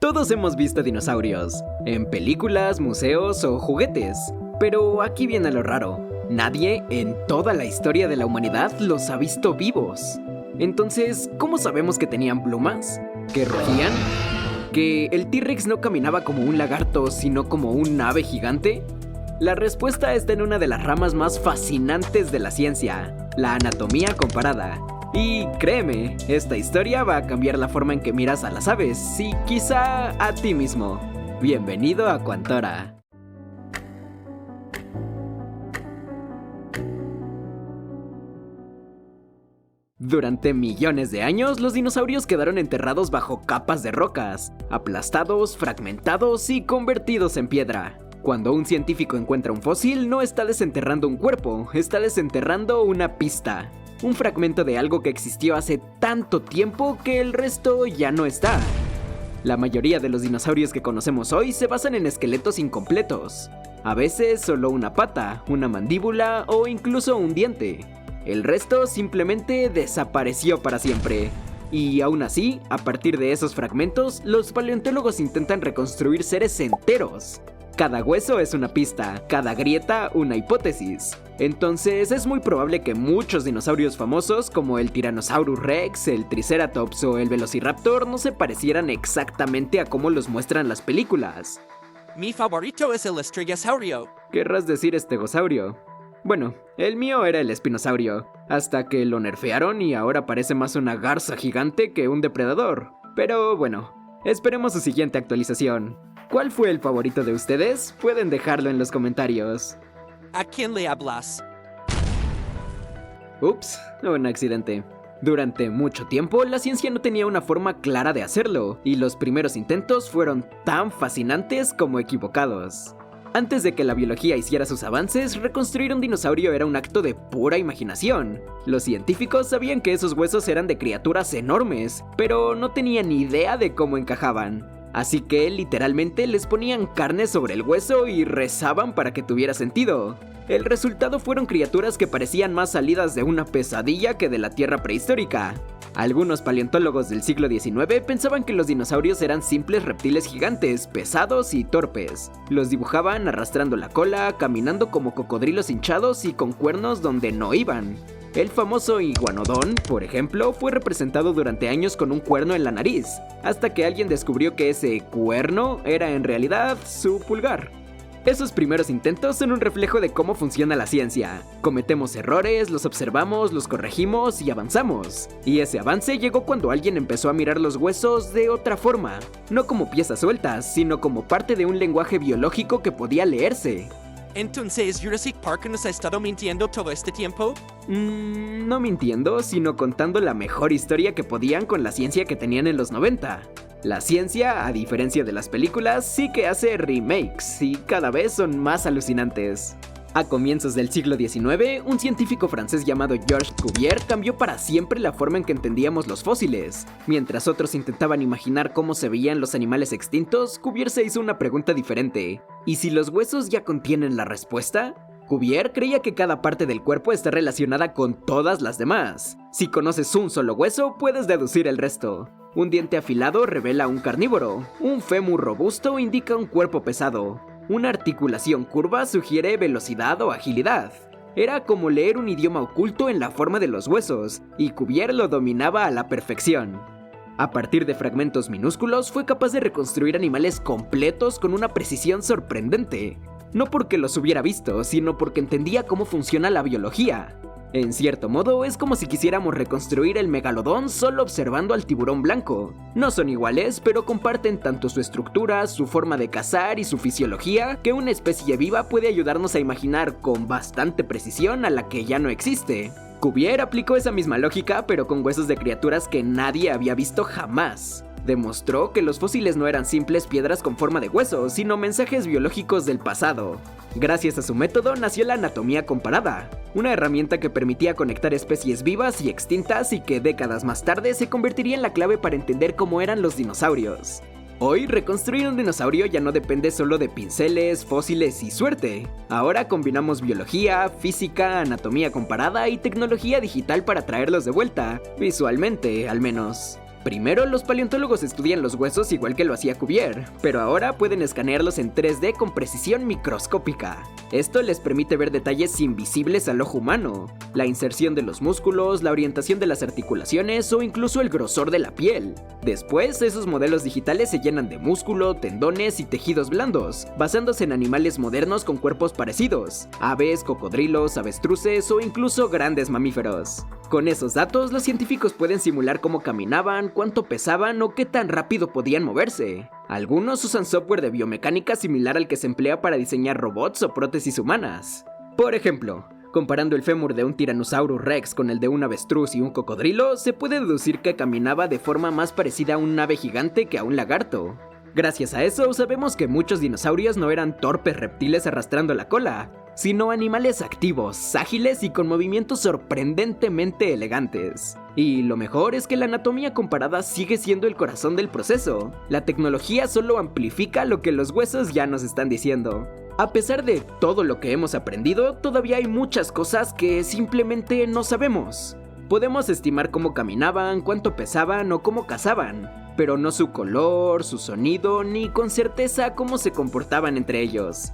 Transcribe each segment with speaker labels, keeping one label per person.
Speaker 1: Todos hemos visto dinosaurios, en películas, museos o juguetes, pero aquí viene lo raro. Nadie en toda la historia de la humanidad los ha visto vivos. Entonces, ¿cómo sabemos que tenían plumas? ¿Que rugían? ¿Que el T-Rex no caminaba como un lagarto, sino como un ave gigante? La respuesta está en una de las ramas más fascinantes de la ciencia, la anatomía comparada. Y créeme, esta historia va a cambiar la forma en que miras a las aves y quizá a ti mismo. Bienvenido a Quantora. Durante millones de años, los dinosaurios quedaron enterrados bajo capas de rocas, aplastados, fragmentados y convertidos en piedra. Cuando un científico encuentra un fósil, no está desenterrando un cuerpo, está desenterrando una pista. Un fragmento de algo que existió hace tanto tiempo que el resto ya no está. La mayoría de los dinosaurios que conocemos hoy se basan en esqueletos incompletos. A veces solo una pata, una mandíbula o incluso un diente. El resto simplemente desapareció para siempre. Y aún así, a partir de esos fragmentos, los paleontólogos intentan reconstruir seres enteros. Cada hueso es una pista, cada grieta una hipótesis. Entonces es muy probable que muchos dinosaurios famosos como el Tyrannosaurus Rex, el Triceratops o el Velociraptor no se parecieran exactamente a cómo los muestran las películas.
Speaker 2: Mi favorito es el Estrigosaurio.
Speaker 1: Querrás decir estegosaurio. Bueno, el mío era el espinosaurio, hasta que lo nerfearon y ahora parece más una garza gigante que un depredador. Pero bueno, esperemos su siguiente actualización. ¿Cuál fue el favorito de ustedes? Pueden dejarlo en los comentarios.
Speaker 2: ¿A quién le hablas?
Speaker 1: Ups, un accidente. Durante mucho tiempo, la ciencia no tenía una forma clara de hacerlo, y los primeros intentos fueron tan fascinantes como equivocados. Antes de que la biología hiciera sus avances, reconstruir un dinosaurio era un acto de pura imaginación. Los científicos sabían que esos huesos eran de criaturas enormes, pero no tenían ni idea de cómo encajaban. Así que literalmente les ponían carne sobre el hueso y rezaban para que tuviera sentido. El resultado fueron criaturas que parecían más salidas de una pesadilla que de la Tierra prehistórica. Algunos paleontólogos del siglo XIX pensaban que los dinosaurios eran simples reptiles gigantes, pesados y torpes. Los dibujaban arrastrando la cola, caminando como cocodrilos hinchados y con cuernos donde no iban. El famoso iguanodón, por ejemplo, fue representado durante años con un cuerno en la nariz, hasta que alguien descubrió que ese cuerno era en realidad su pulgar. Esos primeros intentos son un reflejo de cómo funciona la ciencia. Cometemos errores, los observamos, los corregimos y avanzamos. Y ese avance llegó cuando alguien empezó a mirar los huesos de otra forma, no como piezas sueltas, sino como parte de un lenguaje biológico que podía leerse.
Speaker 2: Entonces, Jurassic Park nos ha estado mintiendo todo este tiempo.
Speaker 1: No mintiendo, sino contando la mejor historia que podían con la ciencia que tenían en los 90. La ciencia, a diferencia de las películas, sí que hace remakes y cada vez son más alucinantes. A comienzos del siglo XIX, un científico francés llamado Georges Cuvier cambió para siempre la forma en que entendíamos los fósiles. Mientras otros intentaban imaginar cómo se veían los animales extintos, Cuvier se hizo una pregunta diferente. ¿Y si los huesos ya contienen la respuesta? Cuvier creía que cada parte del cuerpo está relacionada con todas las demás. Si conoces un solo hueso, puedes deducir el resto. Un diente afilado revela un carnívoro. Un fémur robusto indica un cuerpo pesado. Una articulación curva sugiere velocidad o agilidad. Era como leer un idioma oculto en la forma de los huesos, y Cuvier lo dominaba a la perfección. A partir de fragmentos minúsculos, fue capaz de reconstruir animales completos con una precisión sorprendente. No porque los hubiera visto, sino porque entendía cómo funciona la biología. En cierto modo, es como si quisiéramos reconstruir el megalodón solo observando al tiburón blanco. No son iguales, pero comparten tanto su estructura, su forma de cazar y su fisiología, que una especie viva puede ayudarnos a imaginar con bastante precisión a la que ya no existe. Cuvier aplicó esa misma lógica, pero con huesos de criaturas que nadie había visto jamás. Demostró que los fósiles no eran simples piedras con forma de hueso, sino mensajes biológicos del pasado. Gracias a su método nació la anatomía comparada, una herramienta que permitía conectar especies vivas y extintas y que décadas más tarde se convertiría en la clave para entender cómo eran los dinosaurios. Hoy, reconstruir un dinosaurio ya no depende solo de pinceles, fósiles y suerte. Ahora combinamos biología, física, anatomía comparada y tecnología digital para traerlos de vuelta, visualmente al menos. Primero, los paleontólogos estudian los huesos igual que lo hacía Cuvier, pero ahora pueden escanearlos en 3D con precisión microscópica. Esto les permite ver detalles invisibles al ojo humano, la inserción de los músculos, la orientación de las articulaciones o incluso el grosor de la piel. Después, esos modelos digitales se llenan de músculo, tendones y tejidos blandos, basándose en animales modernos con cuerpos parecidos, aves, cocodrilos, avestruces o incluso grandes mamíferos. Con esos datos, los científicos pueden simular cómo caminaban, cuánto pesaban o qué tan rápido podían moverse. Algunos usan software de biomecánica similar al que se emplea para diseñar robots o prótesis humanas. Por ejemplo, comparando el fémur de un Tyrannosaurus Rex con el de un avestruz y un cocodrilo, se puede deducir que caminaba de forma más parecida a un ave gigante que a un lagarto. Gracias a eso, sabemos que muchos dinosaurios no eran torpes reptiles arrastrando la cola, sino animales activos, ágiles y con movimientos sorprendentemente elegantes. Y lo mejor es que la anatomía comparada sigue siendo el corazón del proceso. La tecnología solo amplifica lo que los huesos ya nos están diciendo. A pesar de todo lo que hemos aprendido, todavía hay muchas cosas que simplemente no sabemos. Podemos estimar cómo caminaban, cuánto pesaban o cómo cazaban, pero no su color, su sonido, ni con certeza cómo se comportaban entre ellos.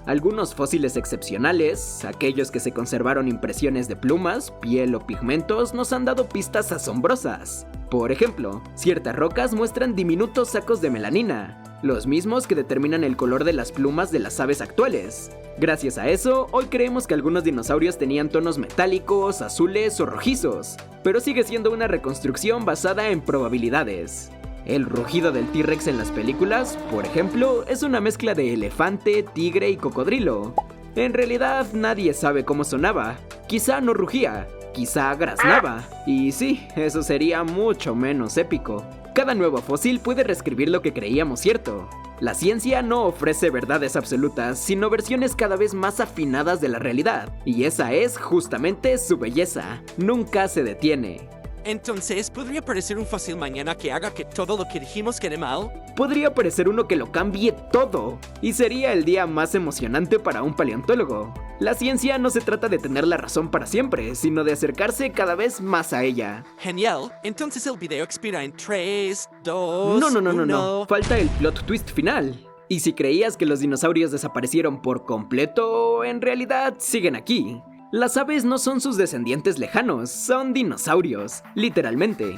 Speaker 1: Algunos fósiles excepcionales, aquellos que se conservaron impresiones de plumas, piel o pigmentos, nos han dado pistas asombrosas. Por ejemplo, ciertas rocas muestran diminutos sacos de melanina, los mismos que determinan el color de las plumas de las aves actuales. Gracias a eso, hoy creemos que algunos dinosaurios tenían tonos metálicos, azules o rojizos, pero sigue siendo una reconstrucción basada en probabilidades. El rugido del T-Rex en las películas, por ejemplo, es una mezcla de elefante, tigre y cocodrilo. En realidad nadie sabe cómo sonaba, quizá no rugía, quizá graznaba, y sí, eso sería mucho menos épico. Cada nuevo fósil puede reescribir lo que creíamos cierto. La ciencia no ofrece verdades absolutas, sino versiones cada vez más afinadas de la realidad, y esa es justamente su belleza, nunca se detiene.
Speaker 2: Entonces, ¿podría aparecer un fósil mañana que haga que todo lo que dijimos quede mal?
Speaker 1: Podría aparecer uno que lo cambie todo, y sería el día más emocionante para un paleontólogo. La ciencia no se trata de tener la razón para siempre, sino de acercarse cada vez más a ella.
Speaker 2: Genial. Entonces el video expira en 3, 2,
Speaker 1: No. Falta el plot twist final. Y si creías que los dinosaurios desaparecieron por completo, en realidad siguen aquí. Las aves no son sus descendientes lejanos, son dinosaurios, literalmente.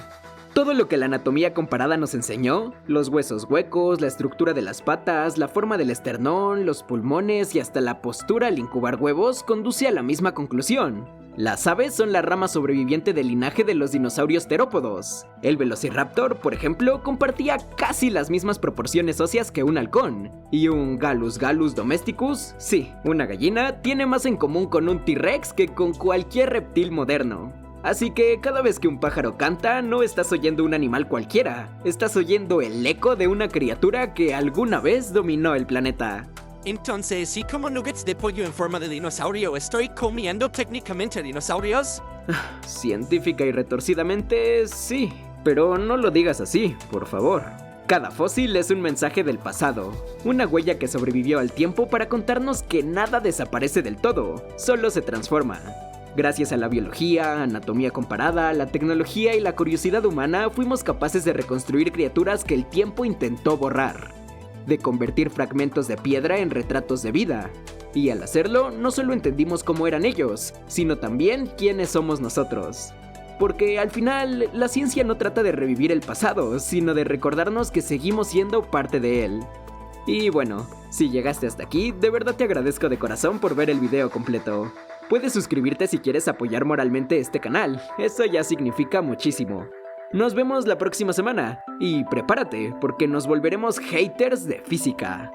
Speaker 1: Todo lo que la anatomía comparada nos enseñó, los huesos huecos, la estructura de las patas, la forma del esternón, los pulmones y hasta la postura al incubar huevos, conduce a la misma conclusión. Las aves son la rama sobreviviente del linaje de los dinosaurios terópodos. El Velociraptor, por ejemplo, compartía casi las mismas proporciones óseas que un halcón. Y un Gallus gallus domesticus, sí, una gallina, tiene más en común con un T-Rex que con cualquier reptil moderno. Así que cada vez que un pájaro canta, no estás oyendo un animal cualquiera, estás oyendo el eco de una criatura que alguna vez dominó el planeta.
Speaker 2: Entonces, si como nuggets de pollo en forma de dinosaurio estoy comiendo técnicamente dinosaurios?
Speaker 1: Científica y retorcidamente, sí, pero no lo digas así, por favor. Cada fósil es un mensaje del pasado, una huella que sobrevivió al tiempo para contarnos que nada desaparece del todo, solo se transforma. Gracias a la biología, anatomía comparada, la tecnología y la curiosidad humana, fuimos capaces de reconstruir criaturas que el tiempo intentó borrar, de convertir fragmentos de piedra en retratos de vida. Y al hacerlo, no solo entendimos cómo eran ellos, sino también quiénes somos nosotros. Porque al final, la ciencia no trata de revivir el pasado, sino de recordarnos que seguimos siendo parte de él. Y bueno, si llegaste hasta aquí, de verdad te agradezco de corazón por ver el video completo. Puedes suscribirte si quieres apoyar moralmente este canal, eso ya significa muchísimo. Nos vemos la próxima semana, y prepárate, porque nos volveremos haters de física.